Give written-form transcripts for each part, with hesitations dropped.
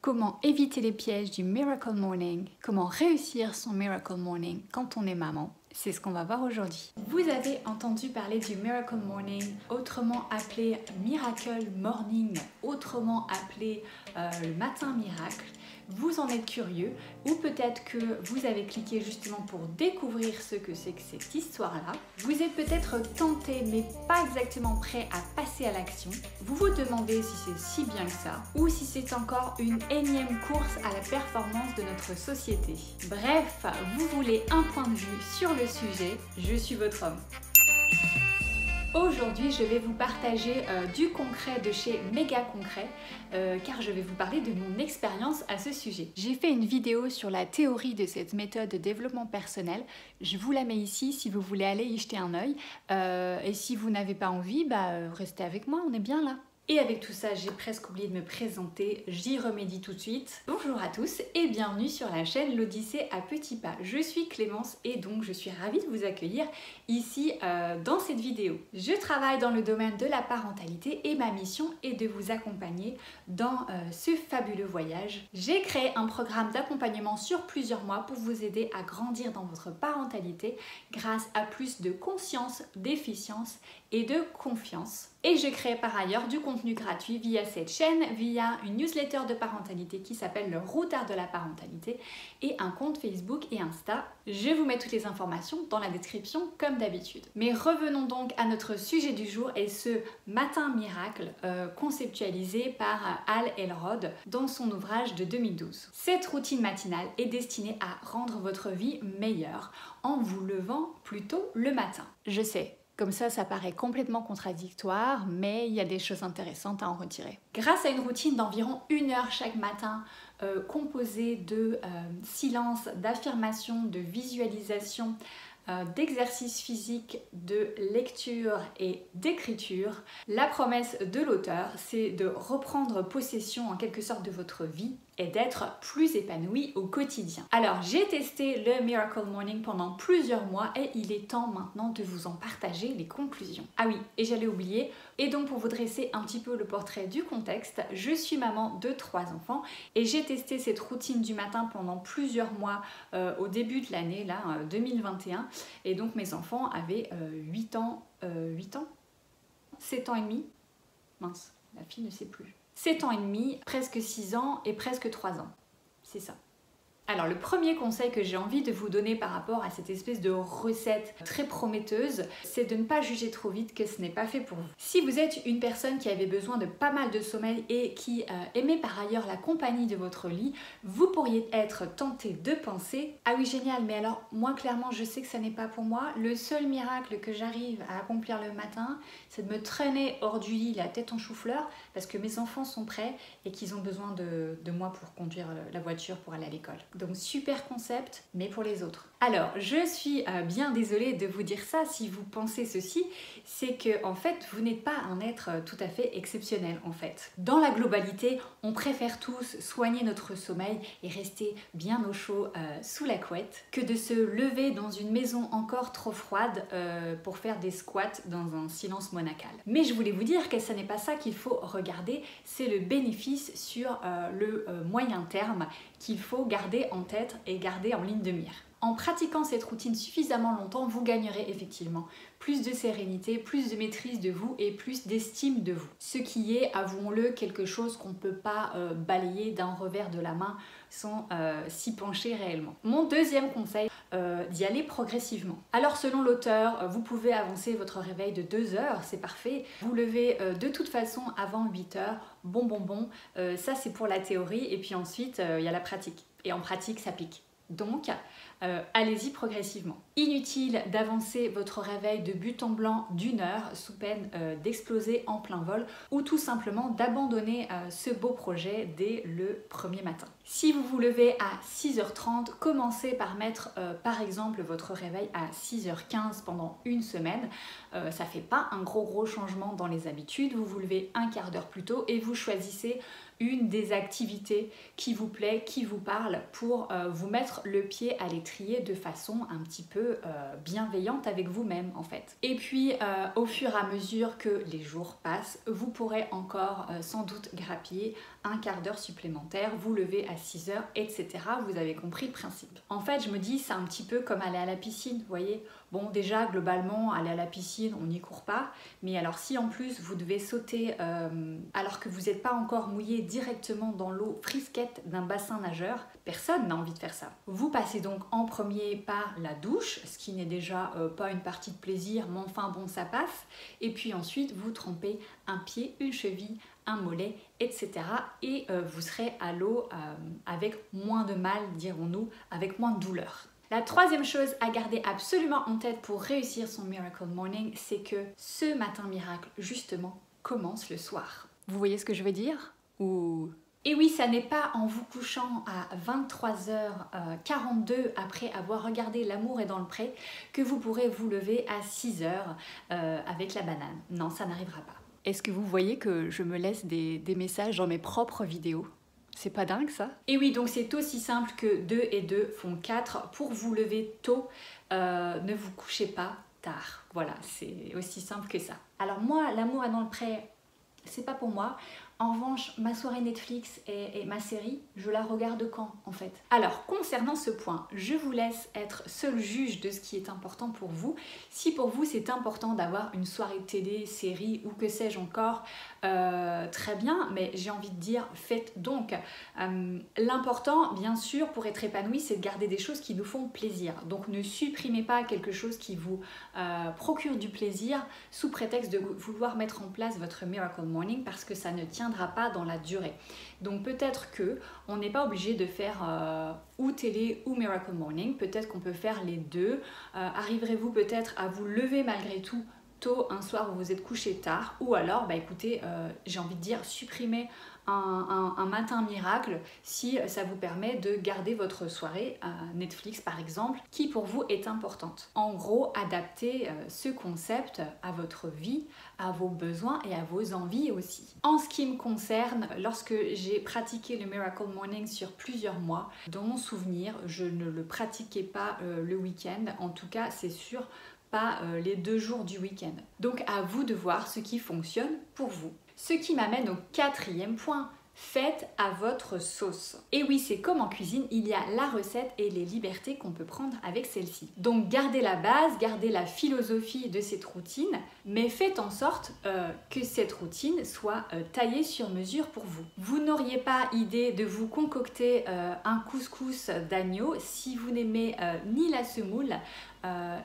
Comment éviter les pièges du Miracle Morning? Comment réussir son Miracle Morning quand on est maman? C'est ce qu'on va voir aujourd'hui. Vous avez entendu parler du Miracle Morning, autrement appelé Miracle Morning, autrement appelé le matin miracle. Vous en êtes curieux ou peut-être que vous avez cliqué justement pour découvrir ce que c'est que cette histoire-là. Vous êtes peut-être tenté mais pas exactement prêt à passer à l'action. Vous vous demandez si c'est si bien que ça ou si c'est encore une énième course à la performance de notre société. Bref, vous voulez un point de vue sur le sujet, je suis votre homme. Aujourd'hui, je vais vous partager du concret de chez Méga Concret car je vais vous parler de mon expérience à ce sujet. J'ai fait une vidéo sur la théorie de cette méthode de développement personnel. Je vous la mets ici si vous voulez aller y jeter un œil. Et si vous n'avez pas envie, restez avec moi, on est bien là. Et avec tout ça, j'ai presque oublié de me présenter, j'y remédie tout de suite. Bonjour à tous et bienvenue sur la chaîne L'Odyssée à petits pas. Je suis Clémence et donc je suis ravie de vous accueillir ici dans cette vidéo. Je travaille dans le domaine de la parentalité et ma mission est de vous accompagner dans ce fabuleux voyage. J'ai créé un programme d'accompagnement sur plusieurs mois pour vous aider à grandir dans votre parentalité grâce à plus de conscience, d'efficience et de confiance. Et je crée par ailleurs du contenu gratuit via cette chaîne, via une newsletter de parentalité qui s'appelle le Routard de la parentalité et un compte Facebook et Insta. Je vous mets toutes les informations dans la description comme d'habitude. Mais revenons donc à notre sujet du jour et ce matin miracle conceptualisé par Hal Elrod dans son ouvrage de 2012. Cette routine matinale est destinée à rendre votre vie meilleure en vous levant plus tôt le matin. Je sais. Comme ça paraît complètement contradictoire, mais il y a des choses intéressantes à en retirer. Grâce à une routine d'environ 1 heure chaque matin, composée de silence, d'affirmation, de visualisation, d'exercices physiques, de lecture et d'écriture, la promesse de l'auteur, c'est de reprendre possession en quelque sorte de votre vie et d'être plus épanoui au quotidien. Alors j'ai testé le Miracle Morning pendant plusieurs mois et il est temps maintenant de vous en partager les conclusions. Ah oui, et j'allais oublier, et donc pour vous dresser un petit peu le portrait du contexte, je suis maman de 3 enfants et j'ai testé cette routine du matin pendant plusieurs mois au début de l'année, là, 2021, et donc mes enfants avaient 8 ans, 7 ans et demi, mince, la fille ne sait plus. 7 ans et demi, presque 6 ans et presque 3 ans. C'est ça. Alors le premier conseil que j'ai envie de vous donner par rapport à cette espèce de recette très prometteuse, c'est de ne pas juger trop vite que ce n'est pas fait pour vous. Si vous êtes une personne qui avait besoin de pas mal de sommeil et qui aimait par ailleurs la compagnie de votre lit, vous pourriez être tenté de penser « Ah oui génial, mais alors moi clairement je sais que ça n'est pas pour moi. Le seul miracle que j'arrive à accomplir le matin, c'est de me traîner hors du lit la tête en chou-fleur parce que mes enfants sont prêts et qu'ils ont besoin de moi pour conduire la voiture pour aller à l'école. » Donc super concept, mais pour les autres. Alors, je suis bien désolée de vous dire ça si vous pensez ceci, c'est que en fait, vous n'êtes pas un être tout à fait exceptionnel en fait. Dans la globalité, on préfère tous soigner notre sommeil et rester bien au chaud sous la couette que de se lever dans une maison encore trop froide pour faire des squats dans un silence monacal. Mais je voulais vous dire que ce n'est pas ça qu'il faut regarder, c'est le bénéfice sur le moyen terme qu'il faut garder en tête et garder en ligne de mire. En pratiquant cette routine suffisamment longtemps, vous gagnerez effectivement plus de sérénité, plus de maîtrise de vous et plus d'estime de vous. Ce qui est, avouons-le, quelque chose qu'on ne peut pas balayer d'un revers de la main sans s'y pencher réellement. Mon deuxième conseil, d'y aller progressivement. Alors selon l'auteur, vous pouvez avancer votre réveil de 2 heures, c'est parfait. Vous levez de toute façon avant 8 heures, bon, ça c'est pour la théorie et puis ensuite il y a la pratique. Et en pratique ça pique. Donc, allez-y progressivement. Inutile d'avancer votre réveil de but en blanc d'1 heure sous peine d'exploser en plein vol ou tout simplement d'abandonner ce beau projet dès le premier matin. Si vous vous levez à 6h30, commencez par mettre par exemple votre réveil à 6h15 pendant une semaine. Ça fait pas un gros changement dans les habitudes. Vous vous levez un quart d'heure plus tôt et vous choisissez une des activités qui vous plaît, qui vous parle, pour vous mettre le pied à l'étrier de façon un petit peu bienveillante avec vous-même en fait. Et puis au fur et à mesure que les jours passent, vous pourrez encore sans doute grappiller un quart d'heure supplémentaire, vous lever à 6 heures, etc. Vous avez compris le principe. En fait, je me dis, c'est un petit peu comme aller à la piscine, vous voyez. Bon, déjà, globalement, aller à la piscine, on n'y court pas. Mais alors, si en plus, vous devez sauter alors que vous n'êtes pas encore mouillé directement dans l'eau frisquette d'un bassin nageur, personne n'a envie de faire ça. Vous passez donc en premier par la douche, ce qui n'est déjà pas une partie de plaisir, mais enfin bon, ça passe. Et puis ensuite, vous trempez un pied, une cheville, un mollet, etc. Et vous serez à l'eau avec moins de mal, dirons-nous, avec moins de douleur. La troisième chose à garder absolument en tête pour réussir son Miracle Morning, c'est que ce matin miracle, justement, commence le soir. Vous voyez ce que je veux dire? Et oui, ça n'est pas en vous couchant à 23h42 après avoir regardé L'amour est dans le pré que vous pourrez vous lever à 6h avec la banane. Non, ça n'arrivera pas. Est-ce que vous voyez que je me laisse des messages dans mes propres vidéos? C'est pas dingue ça? Et oui, donc c'est aussi simple que 2 et 2 font 4. Pour vous lever tôt, ne vous couchez pas tard. Voilà, c'est aussi simple que ça. Alors moi, L'amour est dans le pré, c'est pas pour moi. En revanche, ma soirée Netflix et ma série, je la regarde quand en fait? Alors, concernant ce point, je vous laisse être seul juge de ce qui est important pour vous. Si pour vous c'est important d'avoir une soirée télé, série ou que sais-je encore, très bien, mais j'ai envie de dire, faites donc. L'important, bien sûr, pour être épanoui, c'est de garder des choses qui nous font plaisir. Donc ne supprimez pas quelque chose qui vous procure du plaisir sous prétexte de vouloir mettre en place votre Miracle Morning parce que ça ne tiendra pas dans la durée. Donc peut-être que on n'est pas obligé de faire ou télé ou Miracle Morning, peut-être qu'on peut faire les deux. Arriverez-vous peut-être à vous lever malgré tout tôt un soir où vous êtes couché tard, ou alors bah écoutez, j'ai envie de dire supprimer un matin miracle si ça vous permet de garder votre soirée Netflix par exemple, qui pour vous est importante. En gros, adaptez ce concept à votre vie, à vos besoins et à vos envies aussi. En ce qui me concerne, lorsque j'ai pratiqué le Miracle Morning sur plusieurs mois, dans mon souvenir, je ne le pratiquais pas le week-end, en tout cas c'est sûr, pas les 2 jours du week-end. Donc à vous de voir ce qui fonctionne pour vous. Ce qui m'amène au 4e point. Faites à votre sauce. Et oui, c'est comme en cuisine, il y a la recette et les libertés qu'on peut prendre avec celle-ci. Donc gardez la base, gardez la philosophie de cette routine, mais faites en sorte que cette routine soit taillée sur mesure pour vous. Vous n'auriez pas idée de vous concocter un couscous d'agneau si vous n'aimez ni la semoule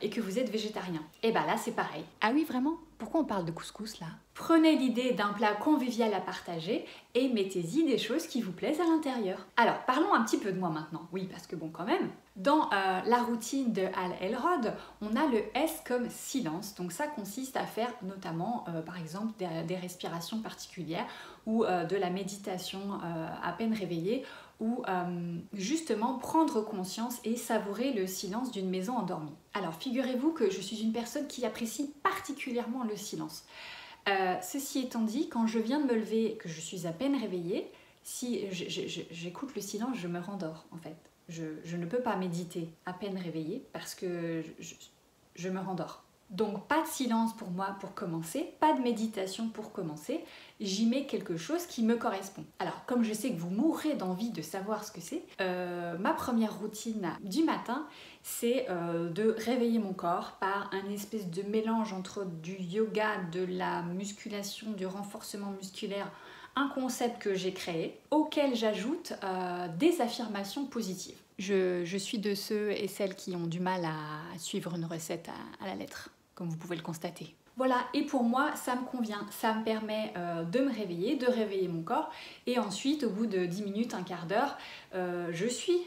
et que vous êtes végétarien. Et bah là c'est pareil. Ah oui vraiment? Pourquoi on parle de couscous là? Prenez l'idée d'un plat convivial à partager et mettez-y des choses qui vous plaisent à l'intérieur. Alors parlons un petit peu de moi maintenant. Oui, parce que bon quand même, dans la routine de Hal Elrod, on a le S comme silence. Donc ça consiste à faire notamment par exemple des respirations particulières ou de la méditation à peine réveillée, ou justement prendre conscience et savourer le silence d'une maison endormie. Alors figurez-vous que je suis une personne qui apprécie particulièrement le silence. Ceci étant dit, quand je viens de me lever, que je suis à peine réveillée, si j'écoute le silence, je me rendors en fait. Je ne peux pas méditer à peine réveillée parce que je me rendors. Donc pas de silence pour moi pour commencer, pas de méditation pour commencer, j'y mets quelque chose qui me correspond. Alors comme je sais que vous mourrez d'envie de savoir ce que c'est, ma première routine du matin, c'est de réveiller mon corps par un espèce de mélange entre du yoga, de la musculation, du renforcement musculaire, un concept que j'ai créé, auquel j'ajoute des affirmations positives. Je suis de ceux et celles qui ont du mal à suivre une recette à la lettre, comme vous pouvez le constater. Voilà, et pour moi, ça me convient. Ça me permet de me réveiller, de réveiller mon corps. Et ensuite, au bout de 10 minutes, un quart d'heure, je suis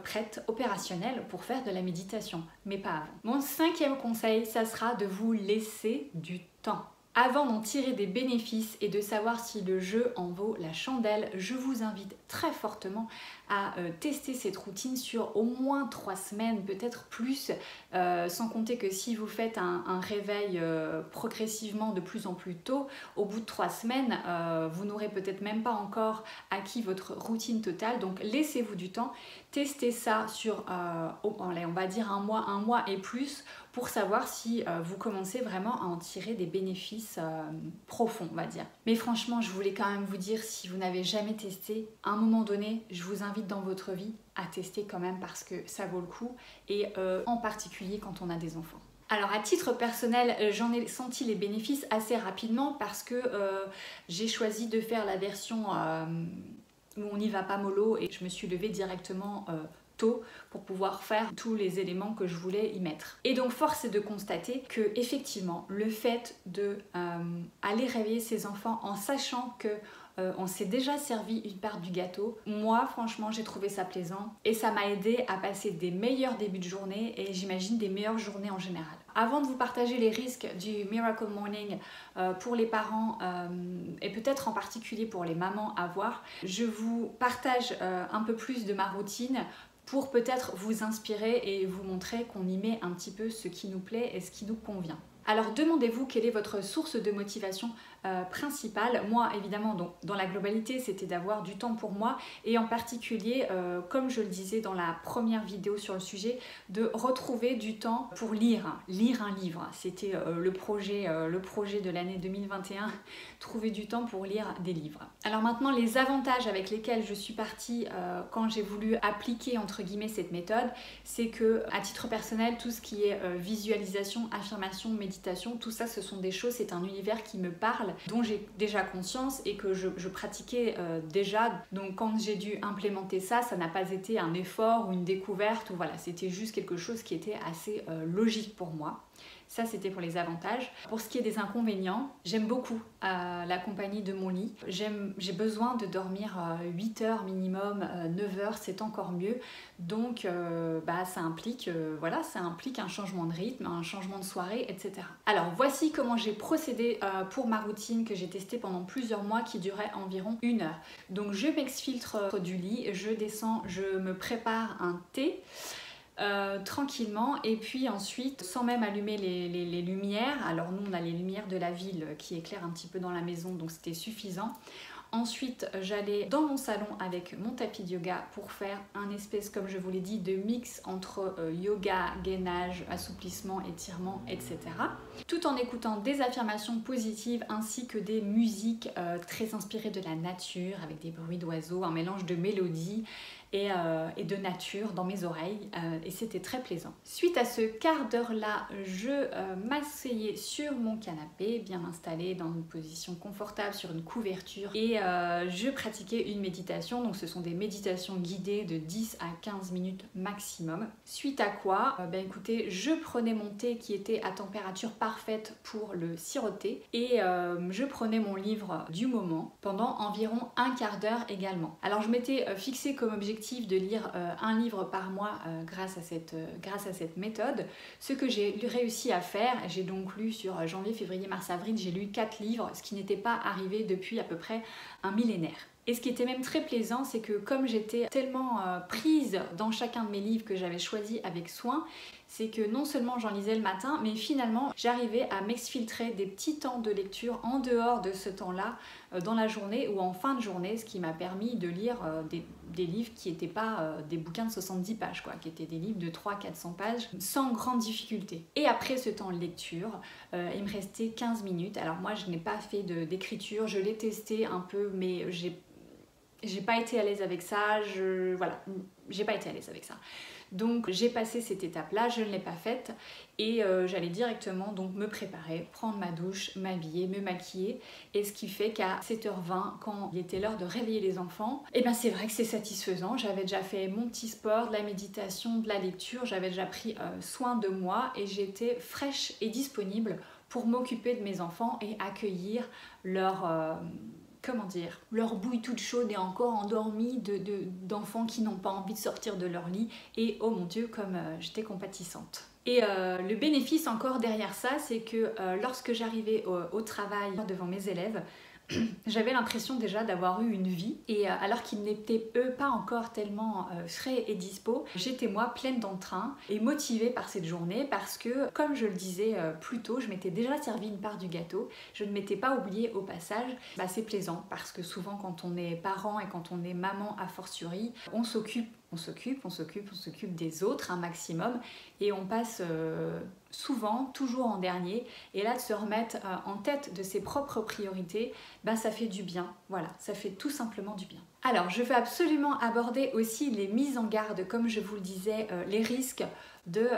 prête, opérationnelle pour faire de la méditation. Mais pas avant. Mon 5e conseil, ça sera de vous laisser du temps. Avant d'en tirer des bénéfices et de savoir si le jeu en vaut la chandelle, je vous invite très fortement à tester cette routine sur au moins 3 semaines, peut-être plus, sans compter que si vous faites un réveil progressivement de plus en plus tôt, au bout de 3 semaines, vous n'aurez peut-être même pas encore acquis votre routine totale. Donc laissez-vous du temps, testez ça sur, on va dire un mois et plus, pour savoir si vous commencez vraiment à en tirer des bénéfices profonds, on va dire. Mais franchement, je voulais quand même vous dire, si vous n'avez jamais testé, à un moment donné, je vous invite dans votre vie à tester quand même parce que ça vaut le coup, et en particulier quand on a des enfants. Alors à titre personnel, j'en ai senti les bénéfices assez rapidement parce que j'ai choisi de faire la version où on n'y va pas mollo, et je me suis levée directement tôt pour pouvoir faire tous les éléments que je voulais y mettre. Et donc force est de constater que effectivement le fait de aller réveiller ses enfants en sachant que on s'est déjà servi une part du gâteau, moi franchement j'ai trouvé ça plaisant et ça m'a aidé à passer des meilleurs débuts de journée et j'imagine des meilleures journées en général. Avant de vous partager les risques du Miracle Morning pour les parents et peut-être en particulier pour les mamans à voir, je vous partage un peu plus de ma routine pour peut-être vous inspirer et vous montrer qu'on y met un petit peu ce qui nous plaît et ce qui nous convient. Alors demandez-vous quelle est votre source de motivation principale. Moi évidemment, donc, dans la globalité, c'était d'avoir du temps pour moi et en particulier, comme je le disais dans la première vidéo sur le sujet, de retrouver du temps pour lire un livre. C'était le projet de l'année 2021, trouver du temps pour lire des livres. Alors maintenant, les avantages avec lesquels je suis partie quand j'ai voulu appliquer entre guillemets cette méthode, c'est que à titre personnel, tout ce qui est visualisation, affirmation, méditation, tout ça, ce sont des choses, c'est un univers qui me parle, dont j'ai déjà conscience et que je pratiquais déjà. Donc quand j'ai dû implémenter ça, ça n'a pas été un effort ou une découverte, ou voilà, c'était juste quelque chose qui était assez logique pour moi. Ça, c'était pour les avantages. Pour ce qui est des inconvénients, j'aime beaucoup la compagnie de mon lit. J'ai besoin de dormir 8 heures minimum, 9 heures, c'est encore mieux. Donc, ça implique un changement de rythme, un changement de soirée, etc. Alors, voici comment j'ai procédé pour ma routine que j'ai testée pendant plusieurs mois, qui durait environ 1 heure. Donc, je m'exfiltre du lit, je descends, je me prépare un thé. Tranquillement, et puis ensuite, sans même allumer les lumières, alors nous on a les lumières de la ville qui éclairent un petit peu dans la maison, donc c'était suffisant. Ensuite, j'allais dans mon salon avec mon tapis de yoga pour faire un espèce, comme je vous l'ai dit, de mix entre yoga, gainage, assouplissement, étirement, etc. Tout en écoutant des affirmations positives ainsi que des musiques très inspirées de la nature, avec des bruits d'oiseaux, un mélange de mélodies et de nature dans mes oreilles, et c'était très plaisant. Suite à ce quart d'heure là, je m'asseyais sur mon canapé, bien installé dans une position confortable sur une couverture, et je pratiquais une méditation. Donc ce sont des méditations guidées de 10 à 15 minutes maximum. Suite à quoi, écoutez, je prenais mon thé qui était à température parfaite pour le siroter, et je prenais mon livre du moment pendant environ un quart d'heure également. Alors je m'étais fixé comme objectif de lire un livre par mois grâce à cette méthode, ce que j'ai réussi à faire. J'ai donc lu sur janvier, février, mars, avril, j'ai lu 4 livres, ce qui n'était pas arrivé depuis à peu près un millénaire. Et ce qui était même très plaisant, c'est que comme j'étais tellement prise dans chacun de mes livres que j'avais choisi avec soin, c'est que non seulement j'en lisais le matin, mais finalement j'arrivais à m'exfiltrer des petits temps de lecture en dehors de ce temps-là, dans la journée ou en fin de journée, ce qui m'a permis de lire des livres qui n'étaient pas des bouquins de 70 pages, qui étaient des livres de 300-400 pages, sans grande difficulté. Et après ce temps de lecture, il me restait 15 minutes. Alors moi je n'ai pas fait d'écriture, je l'ai testé un peu, mais j'ai pas été à l'aise avec ça, j'ai pas été à l'aise avec ça. Donc j'ai passé cette étape-là, je ne l'ai pas faite, et j'allais directement donc me préparer, prendre ma douche, m'habiller, me maquiller, et ce qui fait qu'à 7h20, quand il était l'heure de réveiller les enfants, c'est vrai que c'est satisfaisant. J'avais déjà fait mon petit sport, de la méditation, de la lecture, j'avais déjà pris soin de moi, et j'étais fraîche et disponible pour m'occuper de mes enfants et accueillir leur bouille toute chaude et encore endormie d'enfants qui n'ont pas envie de sortir de leur lit, et oh mon Dieu comme j'étais compatissante. Et le bénéfice encore derrière ça, c'est que lorsque j'arrivais au travail devant mes élèves, j'avais l'impression déjà d'avoir eu une vie, et alors qu'ils n'étaient eux pas encore tellement frais et dispo, j'étais moi pleine d'entrain et motivée par cette journée parce que, comme je le disais plus tôt, je m'étais déjà servi une part du gâteau, je ne m'étais pas oubliée au passage. C'est plaisant parce que souvent quand on est parent et quand on est maman a fortiori, on s'occupe des autres un maximum et on passe souvent, toujours en dernier, et là de se remettre en tête de ses propres priorités, ça fait du bien, voilà, ça fait tout simplement du bien. Alors je veux absolument aborder aussi les mises en garde, comme je vous le disais, les risques de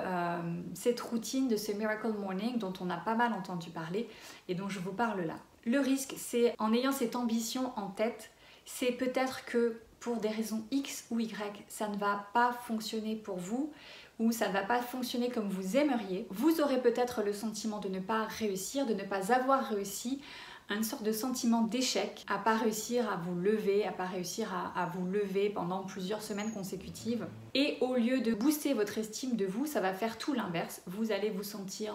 cette routine, de ce Miracle Morning dont on a pas mal entendu parler et dont je vous parle là. Le risque, c'est en ayant cette ambition en tête, c'est peut-être que pour des raisons X ou Y, ça ne va pas fonctionner pour vous ou ça ne va pas fonctionner comme vous aimeriez. Vous aurez peut-être le sentiment de ne pas réussir, de ne pas avoir réussi, une sorte de sentiment d'échec, à pas réussir à vous lever, à pas réussir à vous lever pendant plusieurs semaines consécutives. Et au lieu de booster votre estime de vous, ça va faire tout l'inverse. Vous allez vous sentir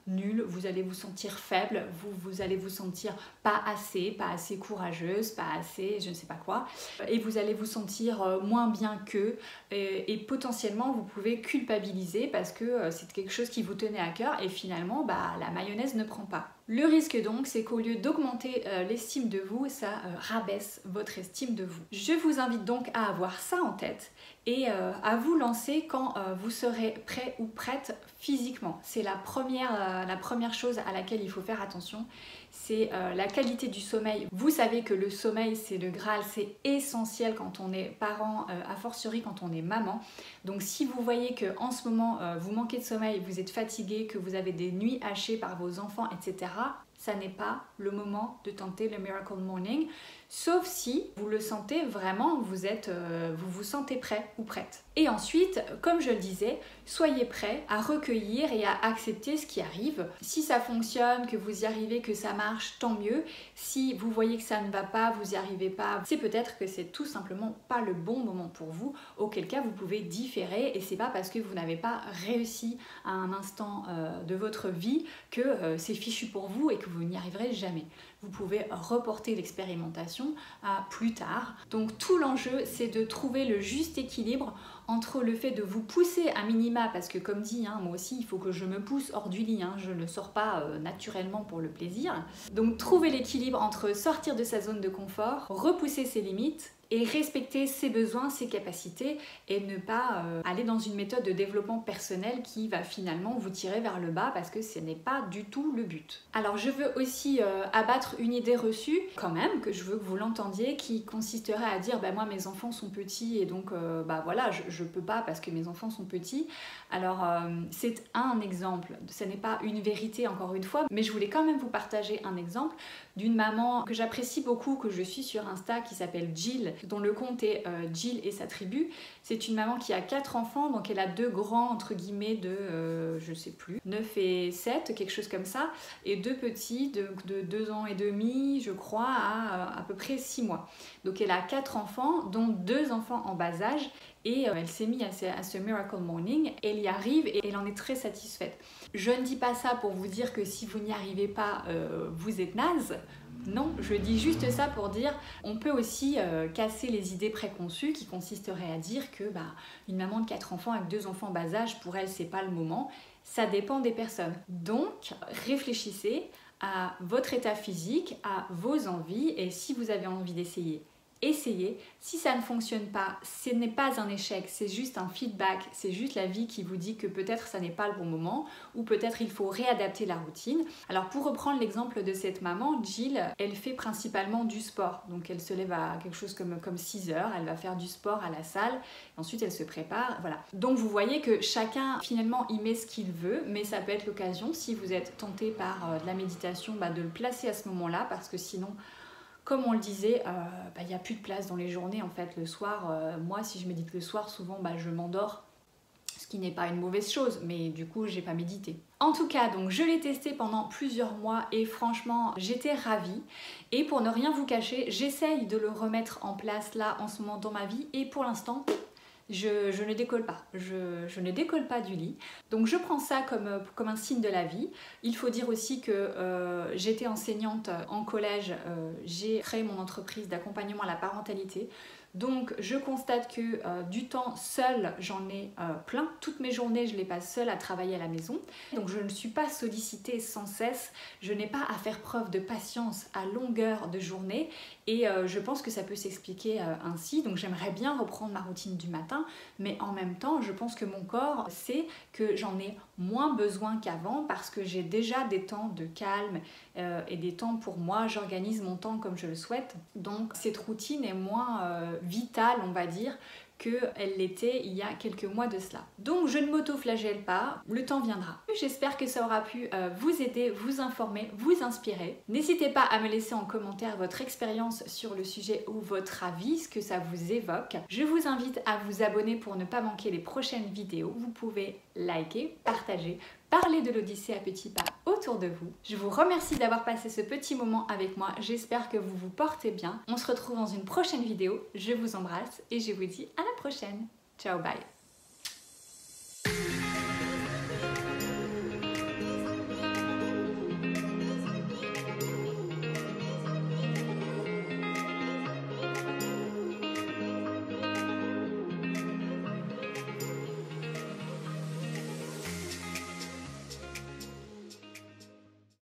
nul, vous allez vous sentir faible, vous allez vous sentir pas assez courageuse, pas assez je ne sais pas quoi. Et vous allez vous sentir moins bien qu'eux. Et potentiellement, vous pouvez culpabiliser parce que c'est quelque chose qui vous tenait à cœur et finalement, la mayonnaise ne prend pas. Le risque donc, c'est qu'au lieu d'augmenter l'estime de vous, ça rabaisse votre estime de vous. Je vous invite donc à avoir ça en tête et à vous lancer quand vous serez prêt ou prête physiquement. C'est la première chose à laquelle il faut faire attention, c'est la qualité du sommeil. Vous savez que le sommeil, c'est le Graal, c'est essentiel quand on est parent, a fortiori quand on est maman. Donc si vous voyez qu'en ce moment, vous manquez de sommeil, vous êtes fatigué, que vous avez des nuits hachées par vos enfants, etc., ça n'est pas le moment de tenter le Miracle Morning, sauf si vous le sentez vraiment, vous vous sentez prêt ou prête. Et ensuite, comme je le disais, soyez prêt à recueillir et à accepter ce qui arrive. Si ça fonctionne, que vous y arrivez, que ça marche, tant mieux. Si vous voyez que ça ne va pas, vous n'y arrivez pas, c'est peut-être que c'est tout simplement pas le bon moment pour vous, auquel cas vous pouvez différer, et c'est pas parce que vous n'avez pas réussi à un instant de votre vie que c'est fichu pour vous et que vous n'y arriverez jamais. Vous pouvez reporter l'expérimentation à plus tard. Donc tout l'enjeu, c'est de trouver le juste équilibre entre le fait de vous pousser à minima, parce que comme dit, moi aussi il faut que je me pousse hors du lit, je ne sors pas naturellement pour le plaisir. Donc trouver l'équilibre entre sortir de sa zone de confort, repousser ses limites, et respecter ses besoins, ses capacités et ne pas aller dans une méthode de développement personnel qui va finalement vous tirer vers le bas parce que ce n'est pas du tout le but. Alors je veux aussi abattre une idée reçue quand même, que je veux que vous l'entendiez, qui consisterait à dire moi mes enfants sont petits et donc voilà je peux pas parce que mes enfants sont petits. Alors c'est un exemple, ce n'est pas une vérité encore une fois, mais je voulais quand même vous partager un exemple d'une maman que j'apprécie beaucoup, que je suis sur Insta, qui s'appelle Jill, dont le compte est Jill et sa tribu. C'est une maman qui a 4 enfants, donc elle a 2 grands entre guillemets de, je sais plus, 9 et 7, quelque chose comme ça, et 2 petits de 2 ans et demi, je crois, à peu près 6 mois. Donc elle a 4 enfants, dont 2 enfants en bas âge, et elle s'est mise à ce Miracle Morning, elle y arrive et elle en est très satisfaite. Je ne dis pas ça pour vous dire que si vous n'y arrivez pas, vous êtes naze. Non, je dis juste ça pour dire on peut aussi casser les idées préconçues qui consisteraient à dire que une maman de 4 enfants avec 2 enfants en bas âge, pour elle c'est pas le moment. Ça dépend des personnes. Donc réfléchissez à votre état physique, à vos envies, et si vous avez envie d'essayer, essayez. Si ça ne fonctionne pas, ce n'est pas un échec, c'est juste un feedback, c'est juste la vie qui vous dit que peut-être ça n'est pas le bon moment ou peut-être il faut réadapter la routine. Alors pour reprendre l'exemple de cette maman, Jill, elle fait principalement du sport. Donc elle se lève à quelque chose comme 6 heures, elle va faire du sport à la salle, ensuite elle se prépare, voilà. Donc vous voyez que chacun finalement y met ce qu'il veut, mais ça peut être l'occasion, si vous êtes tenté par de la méditation, de le placer à ce moment-là, parce que sinon, comme on le disait, il n'y a plus de place dans les journées en fait. Le soir, moi si je médite le soir, souvent je m'endors, ce qui n'est pas une mauvaise chose, mais du coup j'ai pas médité. En tout cas, donc je l'ai testé pendant plusieurs mois et franchement j'étais ravie. Et pour ne rien vous cacher, j'essaye de le remettre en place là en ce moment dans ma vie et pour l'instant je ne décolle pas, je ne décolle pas du lit. Donc je prends ça comme un signe de la vie. Il faut dire aussi que j'étais enseignante en collège, j'ai créé mon entreprise d'accompagnement à la parentalité. Donc je constate que du temps seul, j'en ai plein. Toutes mes journées, je les passe seule à travailler à la maison. Donc je ne suis pas sollicitée sans cesse. Je n'ai pas à faire preuve de patience à longueur de journée. Et je pense que ça peut s'expliquer ainsi. Donc j'aimerais bien reprendre ma routine du matin. Mais en même temps, je pense que mon corps sait que j'en ai moins besoin qu'avant parce que j'ai déjà des temps de calme et des temps pour moi. J'organise mon temps comme je le souhaite. Donc cette routine est moins vitale, on va dire, qu'elle l'était il y a quelques mois de cela. Donc je ne m'auto-flagelle pas, le temps viendra. J'espère que ça aura pu vous aider, vous informer, vous inspirer. N'hésitez pas à me laisser en commentaire votre expérience sur le sujet ou votre avis, ce que ça vous évoque. Je vous invite à vous abonner pour ne pas manquer les prochaines vidéos. Vous pouvez liker, partager, parler de l'Odyssée à petits pas autour de vous. Je vous remercie d'avoir passé ce petit moment avec moi. J'espère que vous vous portez bien. On se retrouve dans une prochaine vidéo. Je vous embrasse et je vous dis à la prochaine. Ciao, bye.